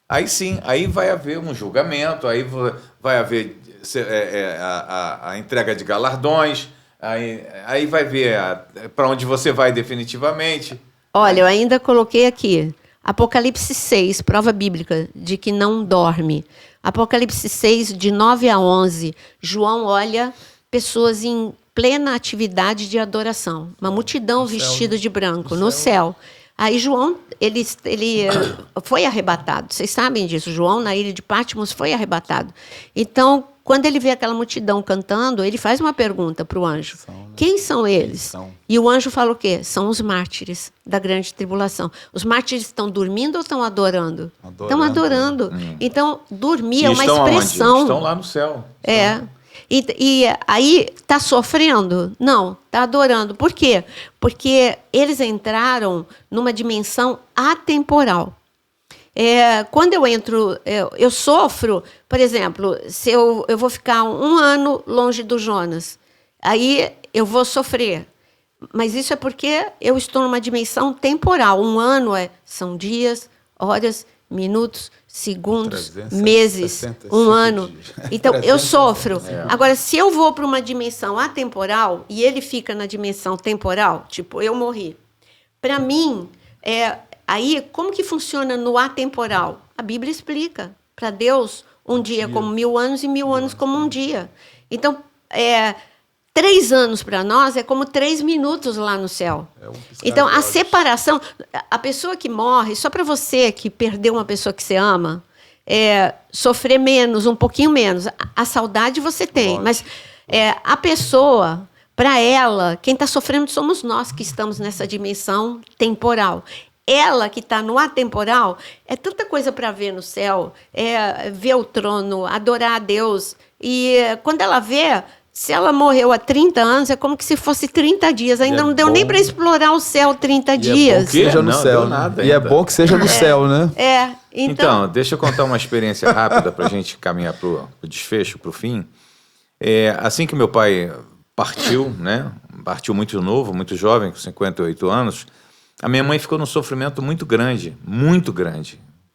aí sim, aí vai haver um julgamento, aí vai haver a entrega de galardões, aí vai ver para onde você vai definitivamente. Olha, eu ainda coloquei aqui, Apocalipse 6, prova bíblica de que não dorme. Apocalipse 6, de 9 a 11, João olha pessoas em plena atividade de adoração. Uma multidão vestida de branco, no céu. Aí João, ele foi arrebatado. Vocês sabem disso. João, na ilha de Patmos, foi arrebatado. Então, quando ele vê aquela multidão cantando, ele faz uma pergunta para o anjo. Quem são eles? E o anjo fala o quê? São os mártires da grande tribulação. Os mártires estão dormindo ou estão adorando? Estão adorando. Então, dormir é uma expressão. Onde? Estão lá no céu. E aí, está sofrendo? Não, está adorando. Por quê? Porque eles entraram numa dimensão atemporal. Quando eu entro, eu sofro, por exemplo, se eu vou ficar 1 ano longe do Jonas, aí eu vou sofrer. Mas isso é porque eu estou numa dimensão temporal. 1 ano são dias, horas, minutos, segundos, meses, 1 ano. Dias. Então, eu sofro. Agora, se eu vou para uma dimensão atemporal e ele fica na dimensão temporal, tipo, eu morri. Para mim, aí, como que funciona no atemporal? A Bíblia explica. Para Deus, um dia é como 1000 anos e 1000 anos como um dia. Então, 3 anos para nós é como 3 minutos lá no céu. Então, a separação... A pessoa que morre, só para você que perdeu uma pessoa que você ama, sofrer menos, um pouquinho menos. A saudade você tem, mas a pessoa... Para ela, quem está sofrendo somos nós que estamos nessa dimensão temporal. Ela que está no atemporal, é tanta coisa para ver no céu, ver o trono, adorar a Deus. E quando ela vê, se ela morreu há 30 anos, é como que se fosse 30 dias. Ainda não deu nem para explorar o céu 30 dias. É bom que seja no céu. Nada e é bom que seja no céu, né? Então, deixa eu contar uma experiência rápida para a gente caminhar para o desfecho, para o fim. Assim que meu pai partiu, né? Partiu muito novo, muito jovem, com 58 anos. A minha mãe ficou num sofrimento muito grande,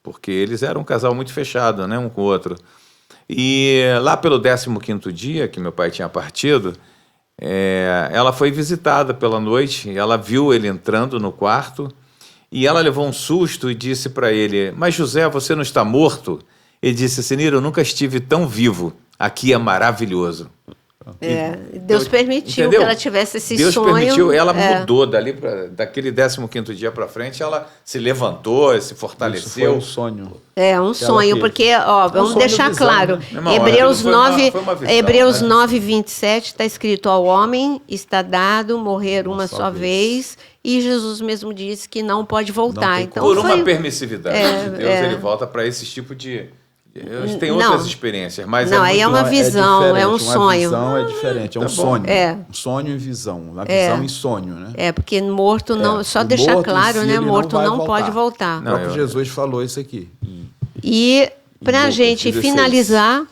porque eles eram um casal muito fechado, né, um com o outro. E lá pelo 15º dia que meu pai tinha partido, ela foi visitada pela noite, e ela viu ele entrando no quarto, e ela levou um susto e disse para ele: mas José, você não está morto? Ele disse: Senira, eu nunca estive tão vivo, aqui é maravilhoso. Deus permitiu que ela tivesse esse sonho. Deus permitiu, ela mudou daquele 15º dia para frente, ela se levantou, se fortaleceu. Isso foi um sonho. Um sonho, porque, vamos deixar visão, claro, né? Irmão, Hebreus 9, 27 está escrito: ao homem está dado morrer uma só vez, e Jesus mesmo disse que não pode voltar. Então, por uma permissividade de Deus, ele volta para esse tipo de... Tem outras experiências, mas não, aí é uma visão, é um sonho. Uma visão é diferente, é um sonho. Um sonho e visão, uma visão e sonho, né? Porque morto não, só deixar claro, né? Morto não pode voltar. O próprio Jesus falou isso aqui. E para a gente finalizar,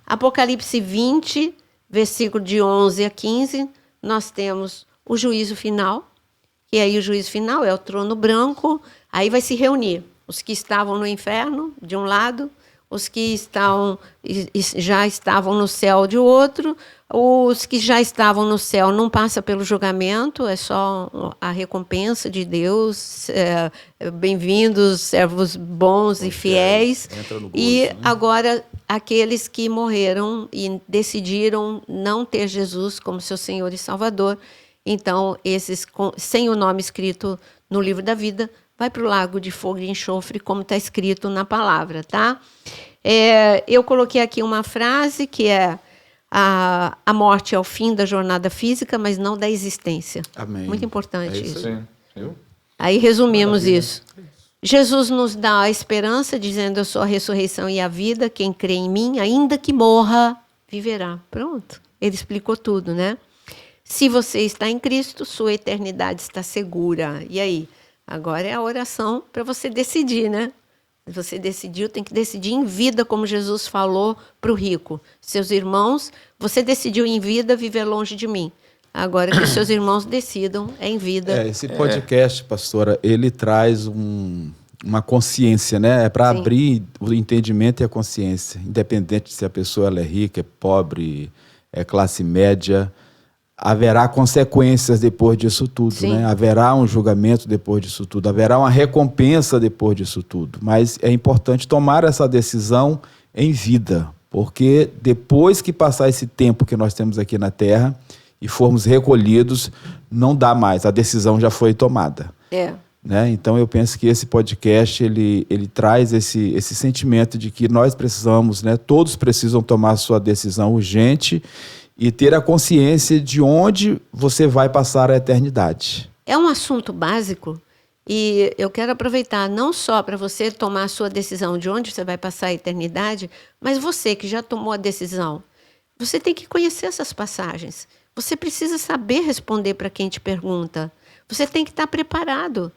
Apocalipse 20, versículo de 11 a 15, nós temos o juízo final, que aí o juízo final é o trono branco, aí vai se reunir os que estavam no inferno, de um lado, os que já estavam no céu de outro, os que já estavam no céu não passa pelo julgamento, é só a recompensa de Deus, bem-vindos, servos bons e fiéis. E agora, aqueles que morreram e decidiram não ter Jesus como seu Senhor e Salvador, então, esses sem o nome escrito no livro da vida, vai para o lago de fogo e enxofre, como está escrito na palavra, tá? Eu coloquei aqui uma frase que é: a morte é o fim da jornada física, mas não da existência. Amém. Muito importante isso. Viu? Aí resumimos isso. Jesus nos dá a esperança, dizendo: eu sou a ressurreição e a vida, quem crê em mim, ainda que morra, viverá. Pronto. Ele explicou tudo, né? Se você está em Cristo, sua eternidade está segura. E aí? Agora é a oração para você decidir, né? Você decidiu, tem que decidir em vida, como Jesus falou para o rico. Seus irmãos, você decidiu em vida viver longe de mim. Agora que os seus irmãos decidam em vida. Esse podcast, pastora, ele traz uma consciência, né? É para abrir o entendimento e a consciência. Independente se a pessoa ela é rica, é pobre, é classe média... Haverá consequências depois disso tudo, né? Haverá um julgamento depois disso tudo, haverá uma recompensa depois disso tudo. Mas é importante tomar essa decisão em vida, porque depois que passar esse tempo que nós temos aqui na Terra e formos recolhidos, não dá mais, a decisão já foi tomada. né? Então eu penso que esse podcast ele traz esse sentimento de que nós precisamos, né? Todos precisam tomar sua decisão urgente e ter a consciência de onde você vai passar a eternidade. É um assunto básico e eu quero aproveitar não só para você tomar a sua decisão de onde você vai passar a eternidade, mas você que já tomou a decisão, você tem que conhecer essas passagens. Você precisa saber responder para quem te pergunta. Você tem que estar preparado.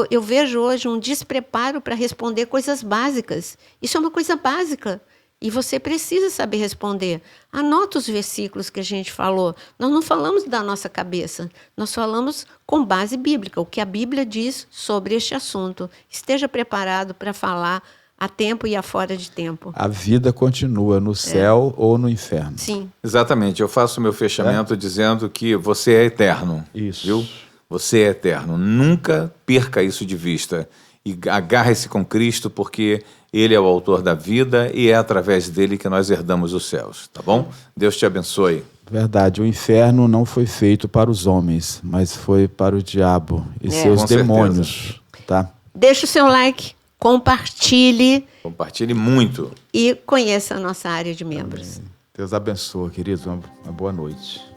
Eu vejo hoje um despreparo para responder coisas básicas. Isso é uma coisa básica. E você precisa saber responder. Anota os versículos que a gente falou. Nós não falamos da nossa cabeça. Nós falamos com base bíblica. O que a Bíblia diz sobre este assunto. Esteja preparado para falar a tempo e a fora de tempo. A vida continua no céu ou no inferno. Sim. Exatamente. Eu faço o meu fechamento dizendo que você é eterno. Isso. Viu? Você é eterno. Nunca perca isso de vista. E agarre-se com Cristo, porque Ele é o autor da vida e é através dele que nós herdamos os céus. Tá bom? Deus te abençoe. Verdade, o inferno não foi feito para os homens, mas foi para o diabo e seus Com demônios. Tá? Deixa o seu like, compartilhe Compartilhe muito. e conheça a nossa área de membros. Deus abençoe, queridos. Uma boa noite.